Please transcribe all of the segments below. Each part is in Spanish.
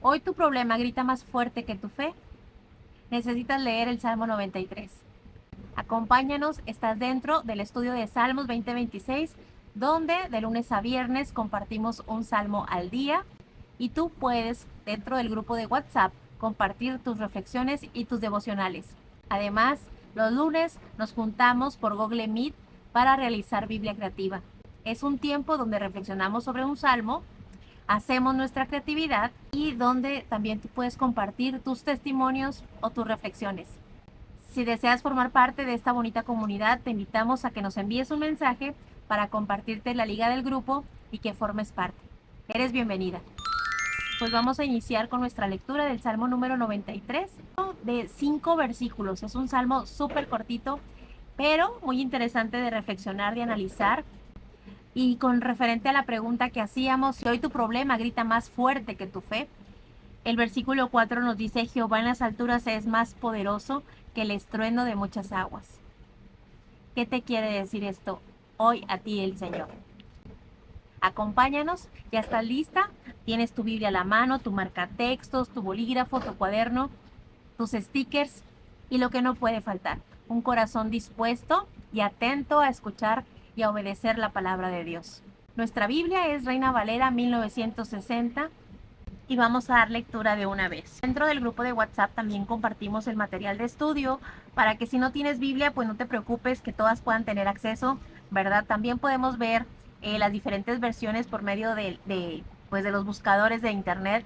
Hoy tu problema grita más fuerte que tu fe. Necesitas leer el Salmo 93. Acompáñanos, estás dentro del estudio de Salmos 2026, donde de lunes a viernes compartimos un salmo al día y tú puedes, dentro del grupo de WhatsApp, compartir tus reflexiones y tus devocionales. Además, los lunes nos juntamos por Google Meet para realizar Biblia Creativa. Es un tiempo donde reflexionamos sobre un salmo, hacemos nuestra creatividad y donde también tú puedes compartir tus testimonios o tus reflexiones. Si deseas formar parte de esta bonita comunidad, te invitamos a que nos envíes un mensaje para compartirte la liga del grupo y que formes parte. Eres bienvenida. Pues vamos a iniciar con nuestra lectura del Salmo número 93, de 5 versículos. Es un salmo súper cortito, pero muy interesante de reflexionar, de analizar. Y con referente a la pregunta que hacíamos, si hoy tu problema grita más fuerte que tu fe, el versículo 4 nos dice: Jehová en las alturas es más poderoso que el estruendo de muchas aguas. ¿Qué te quiere decir esto hoy a ti el Señor? Acompáñanos, ya estás lista, tienes tu Biblia a la mano, tu marcatextos, tu bolígrafo, tu cuaderno, tus stickers y lo que no puede faltar, un corazón dispuesto y atento a escuchar y a obedecer la palabra de Dios. Nuestra Biblia es Reina Valera 1960 y vamos a dar lectura de una vez. Dentro del grupo de WhatsApp también compartimos el material de estudio para que si no tienes Biblia, pues no te preocupes, que todas puedan tener acceso, ¿verdad? También podemos ver las diferentes versiones por medio pues de los buscadores de internet,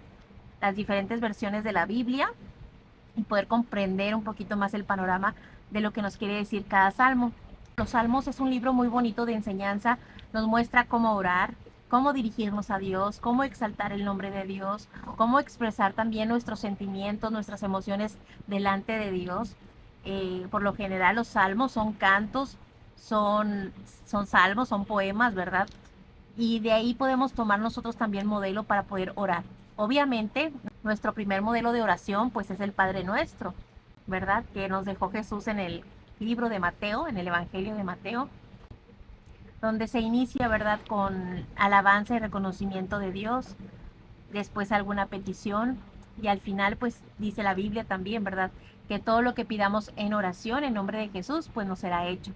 las diferentes versiones de la Biblia y poder comprender un poquito más el panorama de lo que nos quiere decir cada salmo. Los salmos es un libro muy bonito de enseñanza, nos muestra cómo orar, cómo dirigirnos a Dios, cómo exaltar el nombre de Dios, cómo expresar también nuestros sentimientos, nuestras emociones delante de Dios. Por lo general los salmos son cantos, son salmos, son poemas, ¿verdad? Y de ahí podemos tomar nosotros también modelo para poder orar. Obviamente, nuestro primer modelo de oración pues es el Padre Nuestro, ¿verdad? Que nos dejó Jesús en el libro de Mateo, en el Evangelio de Mateo, donde se inicia, ¿verdad?, con alabanza y reconocimiento de Dios, después alguna petición y al final pues dice la Biblia también, ¿verdad?, que todo lo que pidamos en oración en nombre de Jesús pues nos será hecho.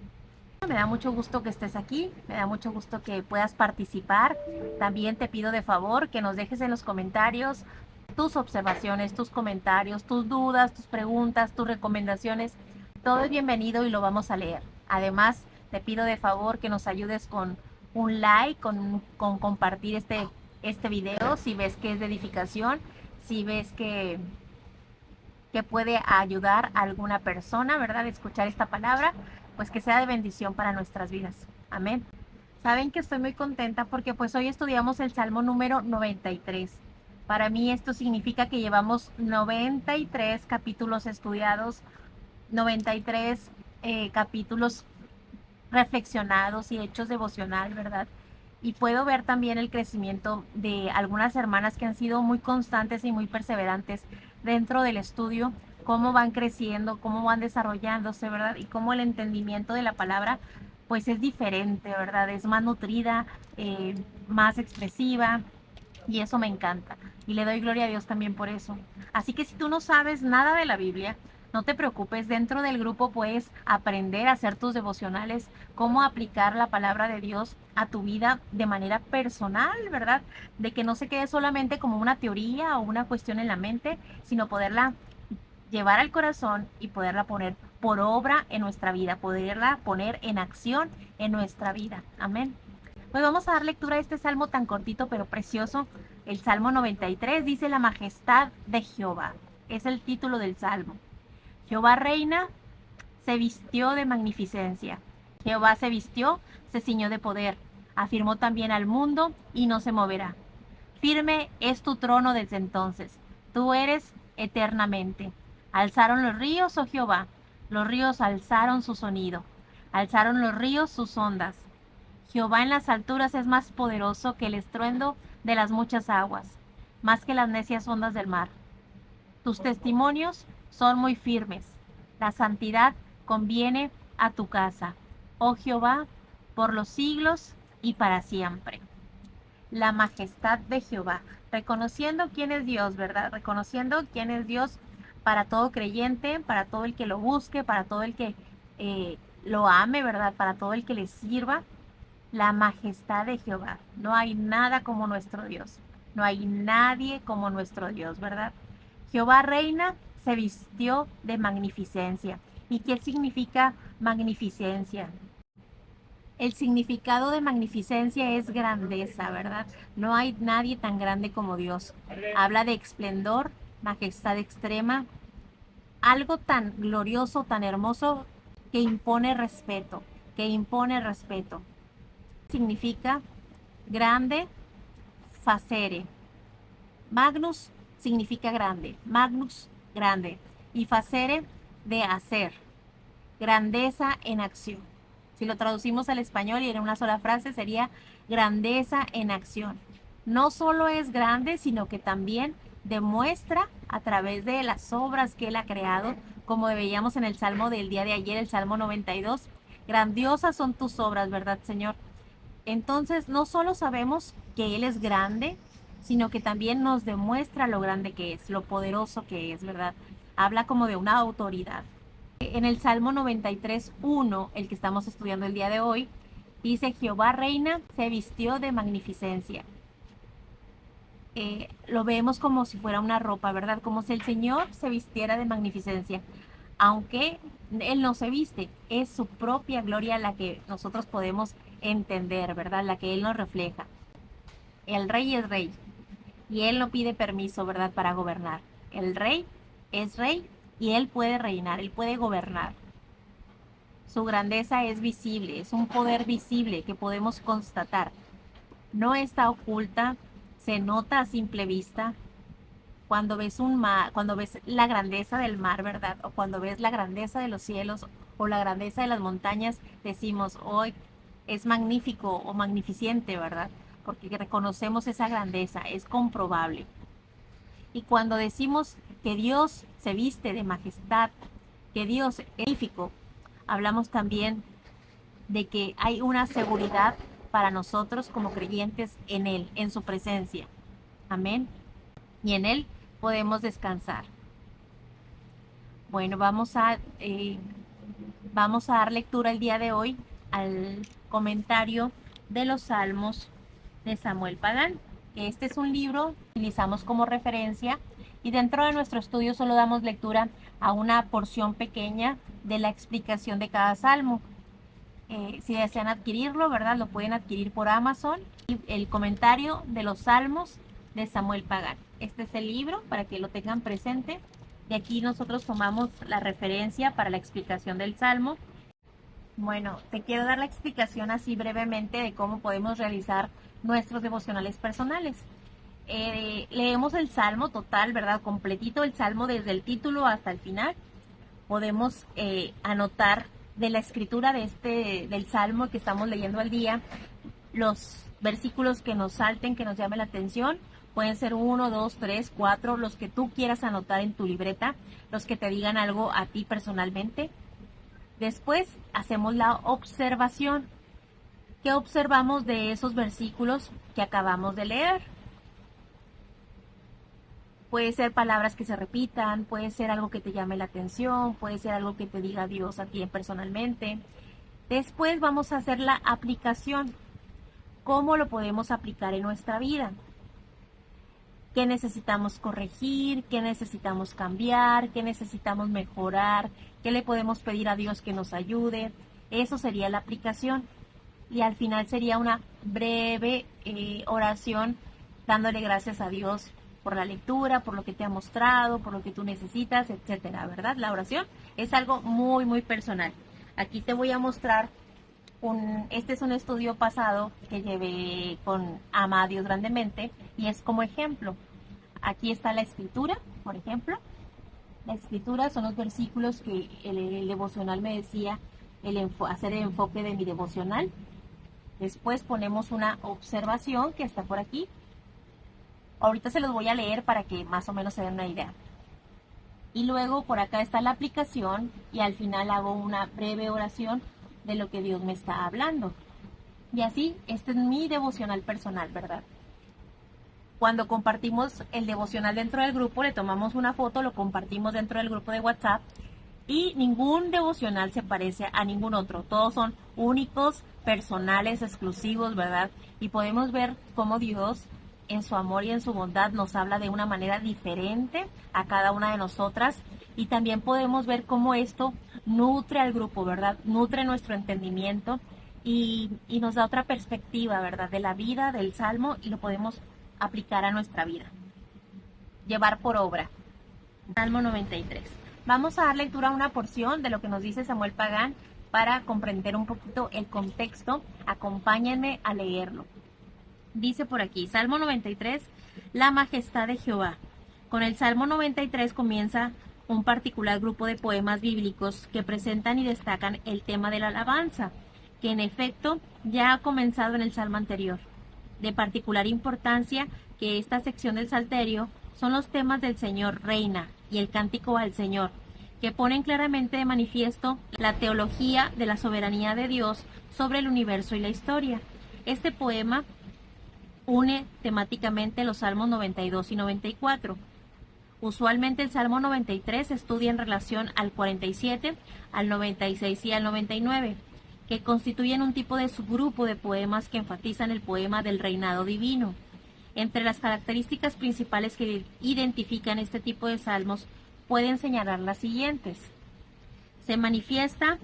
Me da mucho gusto que estés aquí, me da mucho gusto que puedas participar. También te pido de favor que nos dejes en los comentarios tus observaciones, tus comentarios, tus dudas, tus preguntas, tus recomendaciones. Todo es bienvenido y lo vamos a leer. Además, te pido de favor que nos ayudes con un like, con compartir este video si ves que es de edificación, si ves que puede ayudar a alguna persona, ¿verdad? Escuchar esta palabra, pues que sea de bendición para nuestras vidas. Amén. Saben que estoy muy contenta porque pues hoy estudiamos el Salmo número 93. Para mí esto significa que llevamos 93 capítulos estudiados, 93 capítulos reflexionados y hechos devocional, ¿verdad? Y puedo ver también el crecimiento de algunas hermanas que han sido muy constantes y muy perseverantes dentro del estudio, cómo van creciendo, cómo van desarrollándose, ¿verdad? Y cómo el entendimiento de la palabra pues es diferente, ¿verdad? Es más nutrida, más expresiva y eso me encanta. Y le doy gloria a Dios también por eso. Así que si tú no sabes nada de la Biblia, no te preocupes, dentro del grupo puedes aprender a hacer tus devocionales, cómo aplicar la palabra de Dios a tu vida de manera personal, ¿verdad? De que no se quede solamente como una teoría o una cuestión en la mente, sino poderla llevar al corazón y poderla poner por obra en nuestra vida, poderla poner en acción en nuestra vida. Amén. Pues vamos a dar lectura a este salmo tan cortito pero precioso. El Salmo 93 dice: la majestad de Jehová. Es el título del salmo. Jehová reina, se vistió de magnificencia. Jehová se vistió, se ciñó de poder. Afirmó también al mundo y no se moverá. Firme es tu trono desde entonces. Tú eres eternamente. Alzaron los ríos, oh Jehová. Los ríos alzaron su sonido. Alzaron los ríos sus ondas. Jehová en las alturas es más poderoso que el estruendo de las muchas aguas, más que las necias ondas del mar. Tus testimonios son muy firmes. La santidad conviene a tu casa, oh Jehová, por los siglos y para siempre. La majestad de Jehová. reconociendo quién es Dios, ¿verdad? Reconociendo quién es Dios para todo creyente, para todo el que lo busque, para todo el que lo ame, ¿verdad? Para todo el que le sirva. La majestad de Jehová. No hay nada como nuestro Dios. No hay nadie como nuestro Dios, ¿verdad? Jehová reina, se vistió de magnificencia. ¿Y qué significa magnificencia? El significado de magnificencia es grandeza, ¿verdad? No hay nadie tan grande como Dios. Habla de esplendor, majestad extrema, algo tan glorioso, tan hermoso, que impone respeto, que impone respeto. Significa grande, facere. Magnus significa grande, magnus, grande, y facere, de hacer, grandeza en acción. Si lo traducimos al español y en una sola frase sería grandeza en acción. No solo es grande, sino que también demuestra a través de las obras que Él ha creado, como veíamos en el Salmo del día de ayer, el Salmo 92. Grandiosas son tus obras, ¿verdad, Señor? Entonces, no solo sabemos que Él es grande, sino que también nos demuestra lo grande que es, lo poderoso que es, ¿verdad? Habla como de una autoridad. En el Salmo 93:1, el que estamos estudiando el día de hoy, dice: Jehová reina, se vistió de magnificencia. Lo vemos como si fuera una ropa, ¿verdad? Como si el Señor se vistiera de magnificencia. Aunque Él no se viste, es su propia gloria la que nosotros podemos entender, ¿verdad? La que Él nos refleja. El rey es rey y Él no pide permiso, ¿verdad? Para gobernar. El rey es rey y Él puede reinar, Él puede gobernar. Su grandeza es visible, es un poder visible que podemos constatar. No está oculta, se nota a simple vista. Cuando ves un mar, cuando ves la grandeza del mar, ¿verdad? O cuando ves la grandeza de los cielos o la grandeza de las montañas, decimos: hoy es magnífico o magnificente, ¿verdad? Porque reconocemos esa grandeza, es comprobable. Y cuando decimos que Dios se viste de majestad, que Dios es magnífico, hablamos también de que hay una seguridad para nosotros como creyentes en Él, en su presencia. Amén. Y en Él podemos descansar. Bueno, vamos a dar lectura el día de hoy al comentario de los Salmos de Samuel Pagán. Este es un libro que utilizamos como referencia y dentro de nuestro estudio solo damos lectura a una porción pequeña de la explicación de cada salmo. Si desean adquirirlo, ¿verdad? Lo pueden adquirir por Amazon. Y el comentario de los Salmos de Samuel Pagán. Este es el libro para que lo tengan presente. De aquí nosotros tomamos la referencia para la explicación del Salmo. Bueno, te quiero dar la explicación así brevemente de cómo podemos realizar nuestros devocionales personales. Leemos el Salmo total, ¿verdad? Completito el Salmo desde el título hasta el final. Podemos anotar de la escritura del Salmo que estamos leyendo al día los versículos que nos salten, que nos llamen la atención. Pueden ser 1, 2, 3, 4, los que tú quieras anotar en tu libreta, los que te digan algo a ti personalmente. Después hacemos la observación. ¿Qué observamos de esos versículos que acabamos de leer? Puede ser palabras que se repitan, puede ser algo que te llame la atención, puede ser algo que te diga Dios a ti personalmente. Después vamos a hacer la aplicación. ¿Cómo lo podemos aplicar en nuestra vida? ¿Qué necesitamos corregir? ¿Qué necesitamos cambiar? ¿Qué necesitamos mejorar? ¿Qué le podemos pedir a Dios que nos ayude? Eso sería la aplicación. Y al final sería una breve oración dándole gracias a Dios por la lectura, por lo que te ha mostrado, por lo que tú necesitas, etcétera, ¿verdad? La oración es algo muy, muy personal. Aquí te voy a mostrar este es un estudio pasado que llevé con Ama a Dios Grandemente y es como ejemplo. Aquí está la escritura, por ejemplo. La escritura son los versículos que el devocional me decía hacer el enfoque de mi devocional. Después ponemos una observación que está por aquí. Ahorita se los voy a leer para que más o menos se den una idea. Y luego por acá está la aplicación y al final hago una breve oración de lo que Dios me está hablando. Y así, este es mi devocional personal, ¿verdad? Cuando compartimos el devocional dentro del grupo, le tomamos una foto, lo compartimos dentro del grupo de WhatsApp y ningún devocional se parece a ningún otro. Todos son únicos, personales, exclusivos, ¿verdad? Y podemos ver cómo Dios, en su amor y en su bondad, nos habla de una manera diferente a cada una de nosotras. Y también podemos ver cómo esto nutre al grupo, ¿verdad? Nutre nuestro entendimiento y nos da otra perspectiva, ¿verdad? De la vida, del Salmo, y lo podemos aplicar a nuestra vida. Llevar por obra. Salmo 93. Vamos a dar lectura a una porción de lo que nos dice Samuel Pagán para comprender un poquito el contexto. Acompáñenme a leerlo. Dice por aquí, Salmo 93, la majestad de Jehová. Con el Salmo 93 comienza un particular grupo de poemas bíblicos que presentan y destacan el tema de la alabanza, que en efecto ya ha comenzado en el Salmo anterior. De particular importancia que esta sección del Salterio son los temas del Señor reina y el cántico al Señor, que ponen claramente de manifiesto la teología de la soberanía de Dios sobre el universo y la historia. Este poema une temáticamente los Salmos 92 y 94. Usualmente el Salmo 93 se estudia en relación al 47, al 96 y al 99, que constituyen un tipo de subgrupo de poemas que enfatizan el poema del reinado divino. Entre las características principales que identifican este tipo de salmos pueden señalar las siguientes. Se manifiesta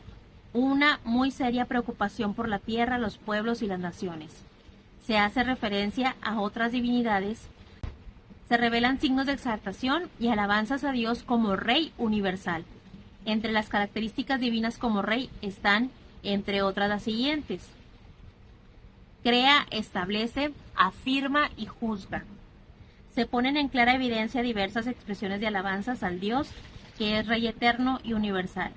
una muy seria preocupación por la tierra, los pueblos y las naciones. Se hace referencia a otras divinidades. Se revelan signos de exaltación y alabanzas a Dios como Rey universal. Entre las características divinas como Rey están, entre otras, las siguientes. Crea, establece, afirma y juzga. Se ponen en clara evidencia diversas expresiones de alabanzas al Dios que es Rey eterno y universal.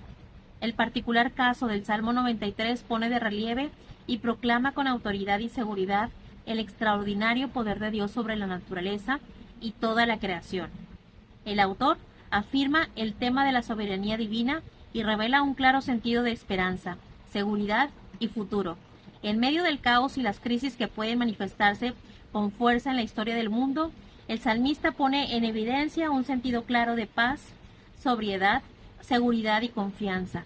El particular caso del Salmo 93 pone de relieve y proclama con autoridad y seguridad el extraordinario poder de Dios sobre la naturaleza y toda la creación. El autor afirma el tema de la soberanía divina y revela un claro sentido de esperanza, seguridad y futuro. En medio del caos y las crisis que pueden manifestarse con fuerza en la historia del mundo, el salmista pone en evidencia un sentido claro de paz, sobriedad, seguridad y confianza.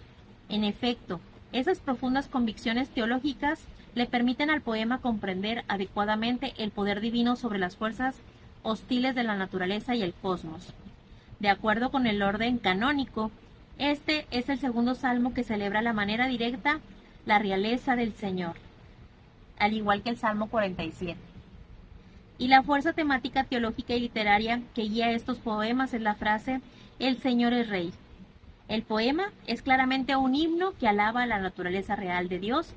En efecto, esas profundas convicciones teológicas le permiten al poema comprender adecuadamente el poder divino sobre las fuerzas hostiles de la naturaleza y el cosmos. De acuerdo con el orden canónico, este es el segundo salmo que celebra de manera directa la realeza del Señor, al igual que el Salmo 47. Y la fuerza temática teológica y literaria que guía estos poemas es la frase «El Señor es Rey». El poema es claramente un himno que alaba la naturaleza real de Dios.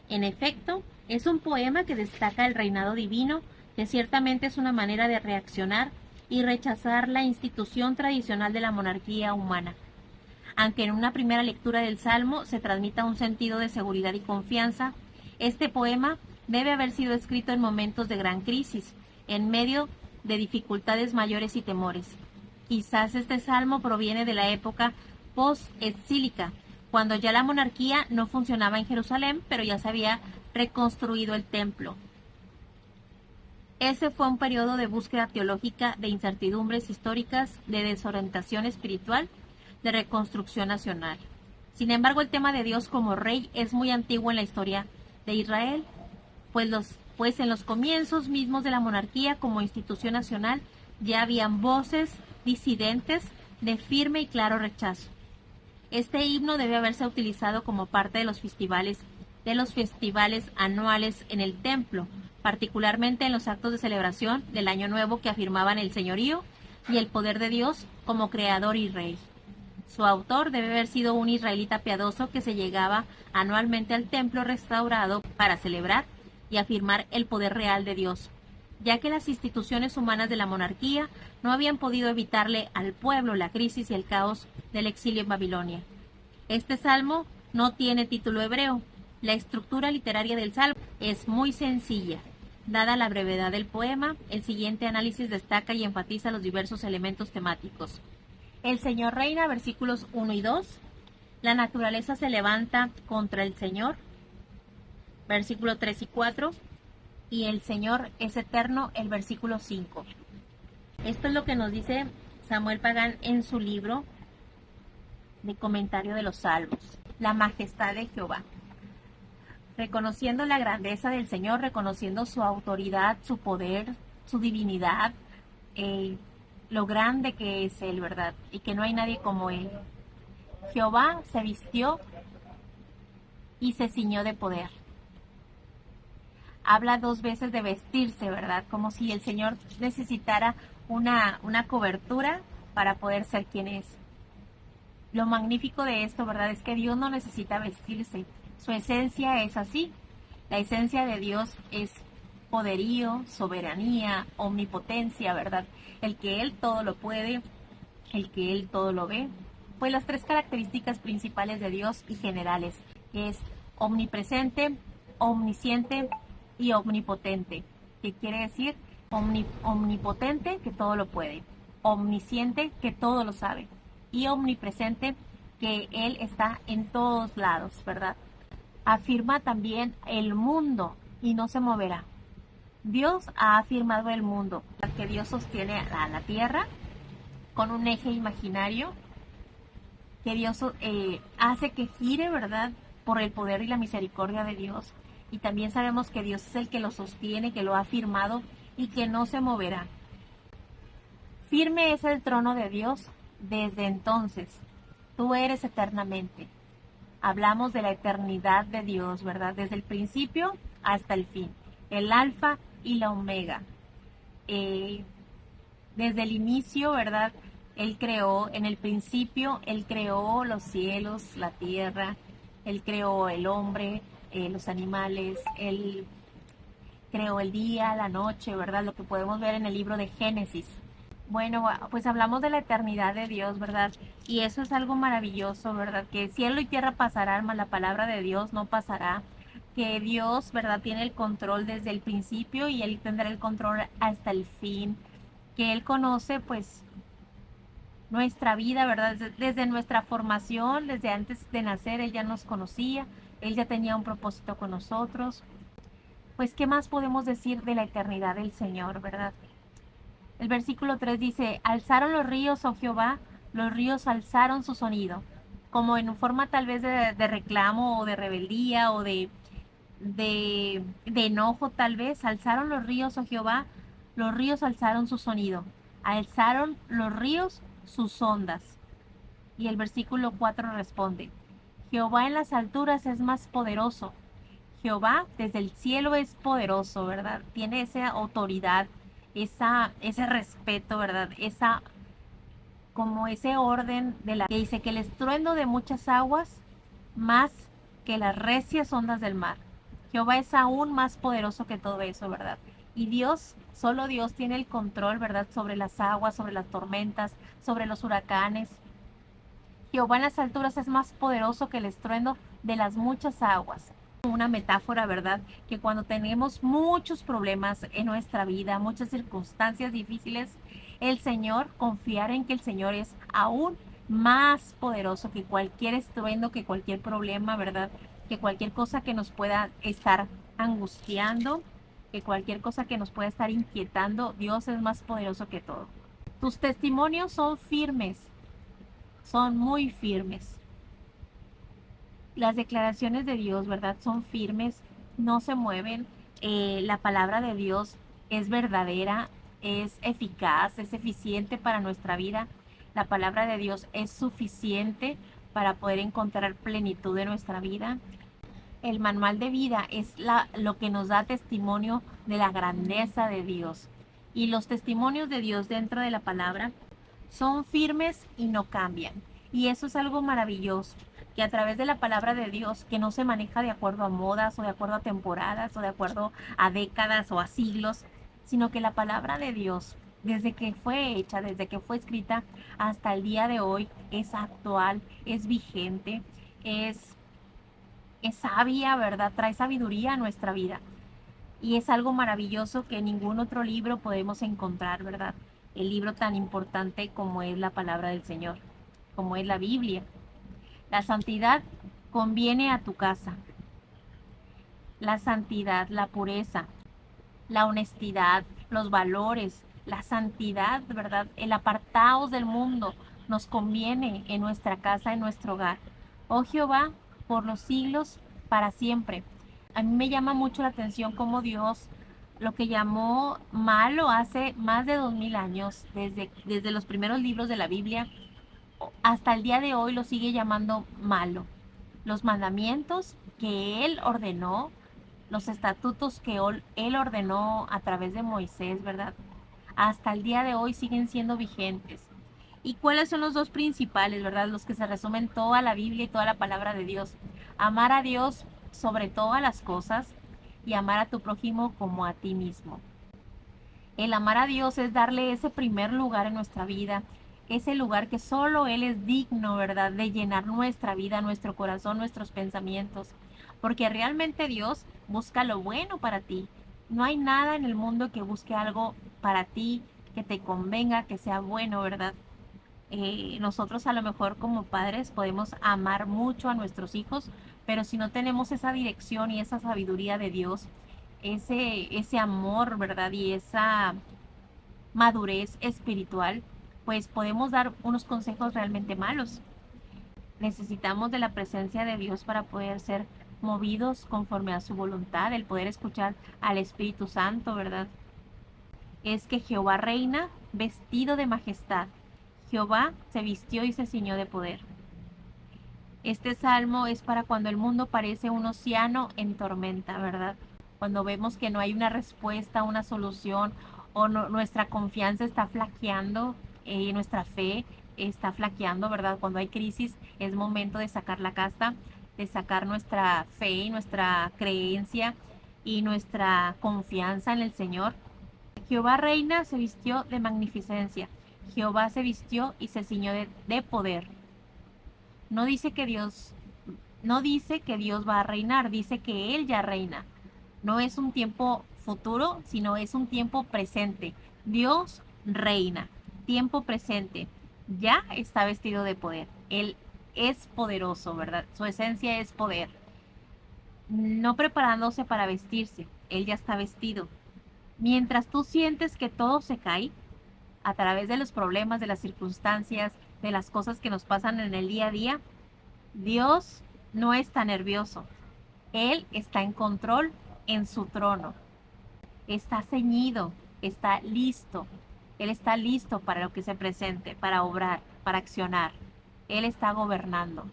En efecto, es un poema que destaca el reinado divino, que ciertamente es una manera de reaccionar y rechazar la institución tradicional de la monarquía humana. Aunque en una primera lectura del Salmo se transmita un sentido de seguridad y confianza, este poema debe haber sido escrito en momentos de gran crisis, en medio de dificultades mayores y temores. Quizás este salmo proviene de la época post-exílica, cuando ya la monarquía no funcionaba en Jerusalén, pero ya se había reconstruido el templo. Ese fue un periodo de búsqueda teológica, de incertidumbres históricas, de desorientación espiritual, de reconstrucción nacional. Sin embargo, el tema de Dios como Rey es muy antiguo en la historia de Israel, pues en los comienzos mismos de la monarquía como institución nacional ya habían voces disidentes de firme y claro rechazo. Este himno debe haberse utilizado como parte de los festivales anuales en el templo, particularmente en los actos de celebración del Año Nuevo que afirmaban el señorío y el poder de Dios como creador y rey. Su autor debe haber sido un israelita piadoso que se llegaba anualmente al templo restaurado para celebrar y afirmar el poder real de Dios, ya que las instituciones humanas de la monarquía no habían podido evitarle al pueblo la crisis y el caos del exilio en Babilonia. Este salmo no tiene título hebreo. La estructura literaria del salmo es muy sencilla. Dada la brevedad del poema, el siguiente análisis destaca y enfatiza los diversos elementos temáticos. El Señor reina, versículos 1 y 2. La naturaleza se levanta contra el Señor, versículos 3 y 4. y el Señor es eterno, el versículo 5. Esto es lo que nos dice Samuel Pagán en su libro de comentario de los Salmos. La majestad de Jehová. Reconociendo la grandeza del Señor, reconociendo su autoridad, su poder, su divinidad, lo grande que es Él, ¿verdad? Y que no hay nadie como Él. Jehová se vistió y se ciñó de poder. Habla dos veces de vestirse, ¿verdad? Como si el Señor necesitara una cobertura para poder ser quien es. Lo magnífico de esto, ¿verdad? Es que Dios no necesita vestirse. Su esencia es así. La esencia de Dios es poderío, soberanía, omnipotencia, ¿verdad? El que Él todo lo puede, el que Él todo lo ve. Pues las tres características principales de Dios y generales, que es omnipresente, omnisciente y omnipotente. ¿Qué quiere decir? Omnipotente, que todo lo puede. Omnisciente, que todo lo sabe. Y omnipresente, que Él está en todos lados, ¿verdad? Afirma también el mundo y no se moverá. Dios ha afirmado el mundo, que Dios sostiene a la tierra con un eje imaginario, que Dios hace que gire, ¿verdad? Por el poder y la misericordia de Dios. Y también sabemos que Dios es el que lo sostiene, que lo ha afirmado y que no se moverá. Firme es el trono de Dios desde entonces. Tú eres eternamente. Hablamos de la eternidad de Dios, ¿verdad? Desde el principio hasta el fin. El alfa y la omega. Desde el inicio, ¿verdad? Él creó, en el principio, Él creó los cielos, la tierra, Él creó el hombre, los animales, Él creó el día, la noche, ¿verdad? Lo que podemos ver en el libro de Génesis. Bueno, pues hablamos de la eternidad de Dios, ¿verdad? Y eso es algo maravilloso, ¿verdad? Que cielo y tierra pasarán, mas la palabra de Dios no pasará. Que Dios, ¿verdad? Tiene el control desde el principio y Él tendrá el control hasta el fin. Que Él conoce, pues, nuestra vida, ¿verdad? Desde nuestra formación, desde antes de nacer, Él ya nos conocía, Él ya tenía un propósito con nosotros. Pues, ¿qué más podemos decir de la eternidad del Señor, verdad? El versículo 3 dice, alzaron los ríos, oh Jehová, los ríos alzaron su sonido, como en forma tal vez de reclamo o de rebeldía o de enojo tal vez, alzaron los ríos, oh Jehová, los ríos alzaron su sonido, alzaron los ríos sus ondas. Y el versículo 4 responde, Jehová en las alturas es más poderoso. Jehová desde el cielo es poderoso, ¿verdad? Tiene esa autoridad, ese respeto, ¿verdad? Como ese orden de la que dice que el estruendo de muchas aguas más que las recias ondas del mar. Jehová es aún más poderoso que todo eso, ¿verdad? Y Dios, solo Dios tiene el control, ¿verdad? Sobre las aguas, sobre las tormentas, sobre los huracanes. Jehová en las alturas es más poderoso que el estruendo de las muchas aguas. Una metáfora, ¿verdad? Que cuando tenemos muchos problemas en nuestra vida, muchas circunstancias difíciles, el Señor, confiar en que el Señor es aún más poderoso que cualquier estruendo, que cualquier problema, ¿verdad? Que cualquier cosa que nos pueda estar angustiando, que cualquier cosa que nos pueda estar inquietando, Dios es más poderoso que todo. Tus testimonios son firmes, son muy firmes. Las declaraciones de Dios, ¿verdad? Son firmes, no se mueven. La palabra de Dios es verdadera, es eficaz, es eficiente para nuestra vida. La palabra de Dios es suficiente para poder encontrar plenitud en nuestra vida. El manual de vida es lo que nos da testimonio de la grandeza de Dios. Y los testimonios de Dios dentro de la palabra son firmes y no cambian. Y eso es algo maravilloso, que a través de la palabra de Dios, que no se maneja de acuerdo a modas o de acuerdo a temporadas o de acuerdo a décadas o a siglos, sino que la palabra de Dios, desde que fue hecha, desde que fue escrita hasta el día de hoy, es actual, es vigente, es sabia, ¿verdad? Trae sabiduría a nuestra vida. Y es algo maravilloso que en ningún otro libro podemos encontrar, ¿verdad? El libro tan importante como es la palabra del Señor, como es la Biblia. La santidad conviene a tu casa. La santidad, la pureza, la honestidad, los valores, la santidad, ¿verdad? El apartaos del mundo nos conviene en nuestra casa, en nuestro hogar. Oh Jehová, por los siglos, para siempre. A mí me llama mucho la atención cómo Dios lo que llamó malo hace más de 2000 años, desde los primeros libros de la Biblia, hasta el día de hoy lo sigue llamando malo. Los mandamientos que Él ordenó, los estatutos que Él ordenó a través de Moisés, ¿verdad? Hasta el día de hoy siguen siendo vigentes. ¿Y cuáles son los dos principales, verdad? Los que se resumen toda la Biblia y toda la palabra de Dios. Amar a Dios sobre todas las cosas y amar a tu prójimo como a ti mismo. El amar a Dios es darle ese primer lugar en nuestra vida, ese lugar que solo Él es digno, ¿verdad? De llenar nuestra vida, nuestro corazón, nuestros pensamientos. Porque realmente Dios busca lo bueno para ti. No hay nada en el mundo que busque algo para ti, que te convenga, que sea bueno, ¿verdad? Nosotros a lo mejor como padres podemos amar mucho a nuestros hijos, pero si no tenemos esa dirección y esa sabiduría de Dios, ese amor, ¿verdad? Y esa madurez espiritual, pues podemos dar unos consejos realmente malos. Necesitamos de la presencia de Dios para poder ser movidos conforme a su voluntad, el poder escuchar al Espíritu Santo, ¿verdad? Es que Jehová reina vestido de majestad. Jehová se vistió y se ciñó de poder. Este salmo es para cuando el mundo parece un océano en tormenta, ¿verdad? Cuando vemos que no hay una respuesta, una solución, o nuestra confianza está flaqueando, nuestra fe está flaqueando, ¿verdad? Cuando hay crisis es momento de sacar la casta, de sacar nuestra fe y nuestra creencia y nuestra confianza en el Señor. Jehová reina se vistió de magnificencia. Jehová se vistió y se ciñó de poder. No dice que Dios, no dice que Dios va a reinar, dice que Él ya reina. No es un tiempo futuro, sino es un tiempo presente. Dios reina, tiempo presente. Ya está vestido de poder. Él es poderoso, ¿verdad? Su esencia es poder. No preparándose para vestirse, Él ya está vestido. Mientras tú sientes que todo se cae a través de los problemas, de las circunstancias, de las cosas que nos pasan en el día a día, Dios no está nervioso. Él está en control en su trono. Está ceñido, está listo. Él está listo para lo que se presente, para obrar, para accionar. Él está gobernando.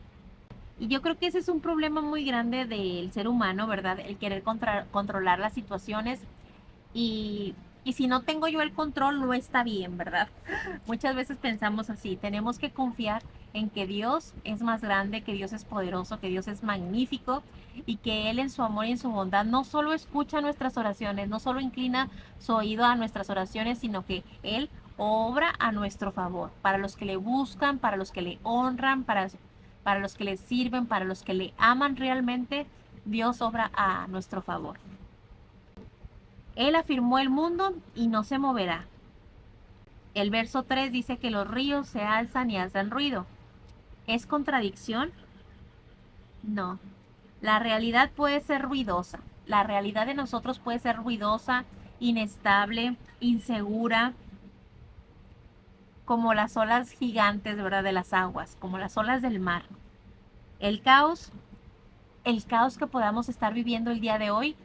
Y yo creo que ese es un problema muy grande del ser humano, ¿verdad? El querer controlar las situaciones y, y si no tengo yo el control, no está bien, ¿verdad? Muchas veces pensamos así, tenemos que confiar en que Dios es más grande, que Dios es poderoso, que Dios es magnífico y que Él en su amor y en su bondad no solo escucha nuestras oraciones, no solo inclina su oído a nuestras oraciones, sino que Él obra a nuestro favor, para los que le buscan, para los que le honran, para los que le sirven, para los que le aman realmente, Dios obra a nuestro favor. Él afirmó el mundo y no se moverá. El verso 3 dice que los ríos se alzan y hacen ruido. ¿Es contradicción? No. La realidad puede ser ruidosa. La realidad de nosotros puede ser ruidosa, inestable, insegura, como las olas gigantes, ¿verdad? De las aguas, como las olas del mar. El caos, el caos que podamos estar viviendo el día de hoy,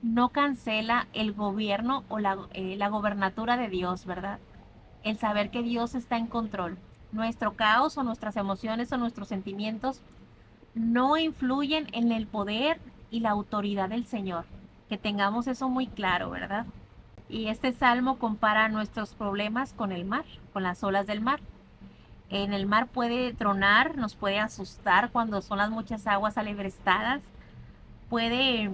no cancela el gobierno o la gobernatura de Dios, ¿verdad? El saber que Dios está en control. Nuestro caos o nuestras emociones o nuestros sentimientos no influyen en el poder y la autoridad del Señor. Que tengamos eso muy claro, ¿verdad? Y este salmo compara nuestros problemas con el mar, con las olas del mar. En el mar puede tronar, nos puede asustar cuando son las muchas aguas alebrestadas, puede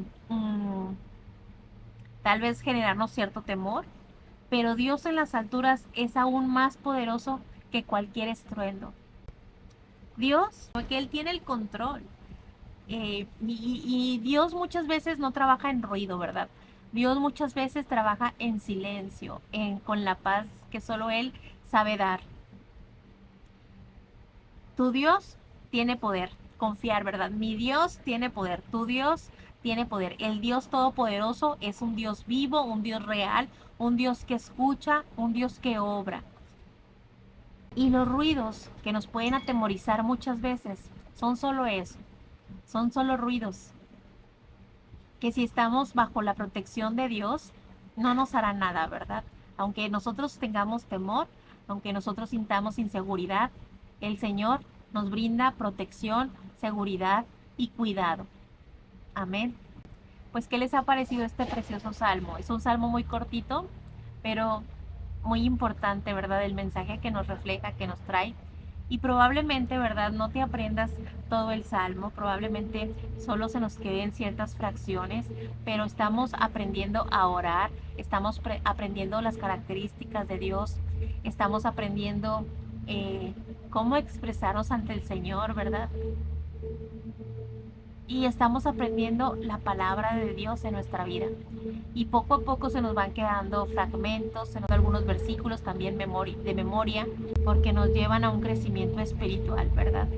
tal vez generarnos cierto temor, pero Dios en las alturas es aún más poderoso que cualquier estruendo. Dios, porque Él tiene el control. Y Dios muchas veces no trabaja en ruido, ¿verdad? Dios muchas veces trabaja en silencio, con la paz que solo Él sabe dar. Tu Dios tiene poder, confiar, ¿verdad? Mi Dios tiene poder, tu Dios tiene poder. El Dios Todopoderoso es un Dios vivo, un Dios real, un Dios que escucha, un Dios que obra. Y los ruidos que nos pueden atemorizar muchas veces son solo eso, son solo ruidos, que si estamos bajo la protección de Dios, no nos hará nada, ¿verdad? Aunque nosotros tengamos temor, aunque nosotros sintamos inseguridad, el Señor nos brinda protección, seguridad y cuidado. Amén. Pues, ¿qué les ha parecido este precioso salmo? Es un salmo muy cortito, pero muy importante, ¿verdad? El mensaje que nos refleja, que nos trae. Y probablemente, ¿verdad? No te aprendas todo el salmo, probablemente solo se nos queden ciertas fracciones, pero estamos aprendiendo a orar, estamos aprendiendo las características de Dios, estamos aprendiendo cómo expresarnos ante el Señor, ¿verdad? Y estamos aprendiendo la palabra de Dios en nuestra vida. Y poco a poco se nos van quedando fragmentos, se nos dan algunos versículos también de memoria, porque nos llevan a un crecimiento espiritual, ¿verdad?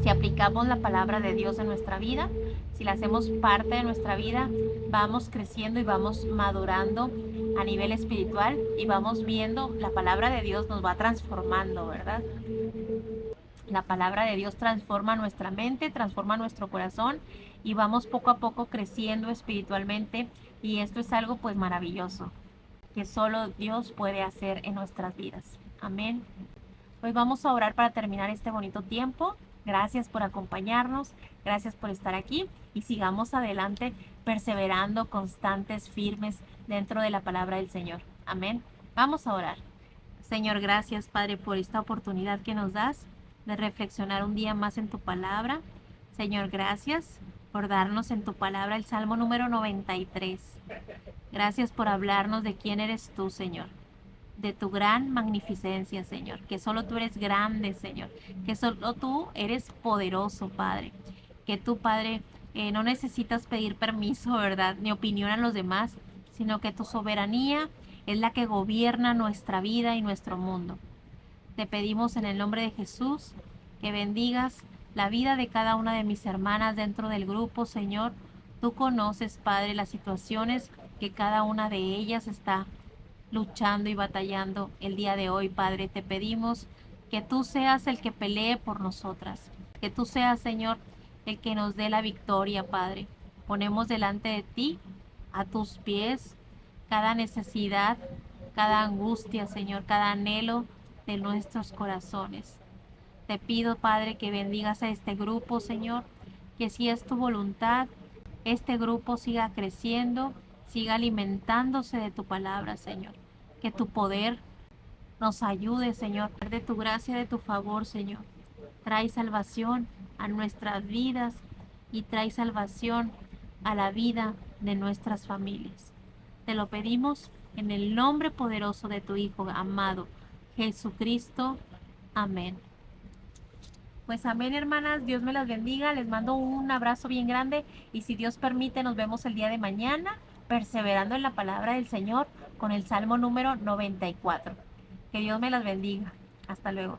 Si aplicamos la palabra de Dios en nuestra vida, si la hacemos parte de nuestra vida, vamos creciendo y vamos madurando a nivel espiritual y vamos viendo, la palabra de Dios nos va transformando, ¿verdad? La palabra de Dios transforma nuestra mente, transforma nuestro corazón y vamos poco a poco creciendo espiritualmente, y esto es algo pues maravilloso que solo Dios puede hacer en nuestras vidas. Amén. Pues vamos a orar para terminar este bonito tiempo. Gracias por acompañarnos, gracias por estar aquí y sigamos adelante perseverando, constantes, firmes dentro de la palabra del Señor. Amén. Vamos a orar. Señor, gracias, Padre, por esta oportunidad que nos das de reflexionar un día más en tu palabra. Señor, gracias por darnos en tu palabra el Salmo número 93. Gracias por hablarnos de quién eres tú, Señor, de tu gran magnificencia, Señor, que solo tú eres grande, Señor, que solo tú eres poderoso, Padre, que tú, Padre, no necesitas pedir permiso, ¿verdad?, ni opinión a los demás, sino que tu soberanía es la que gobierna nuestra vida y nuestro mundo. Te pedimos en el nombre de Jesús que bendigas la vida de cada una de mis hermanas dentro del grupo, Señor. Tú conoces, Padre, las situaciones que cada una de ellas está luchando y batallando el día de hoy, Padre. Te pedimos que tú seas el que pelee por nosotras, que tú seas, Señor, el que nos dé la victoria, Padre. Ponemos delante de ti, a tus pies, cada necesidad, cada angustia, Señor, cada anhelo de nuestros corazones. Te pido, Padre, que bendigas a este grupo, Señor, que si es tu voluntad, este grupo siga creciendo, siga alimentándose de tu palabra, Señor. Que tu poder nos ayude, Señor, de tu gracia, de tu favor, Señor. Trae salvación a nuestras vidas y trae salvación a la vida de nuestras familias. Te lo pedimos en el nombre poderoso de tu Hijo amado, Jesucristo. Amén. Pues amén, hermanas. Dios me las bendiga. Les mando un abrazo bien grande y si Dios permite nos vemos el día de mañana perseverando en la palabra del Señor con el Salmo número 94. Que Dios me las bendiga. Hasta luego.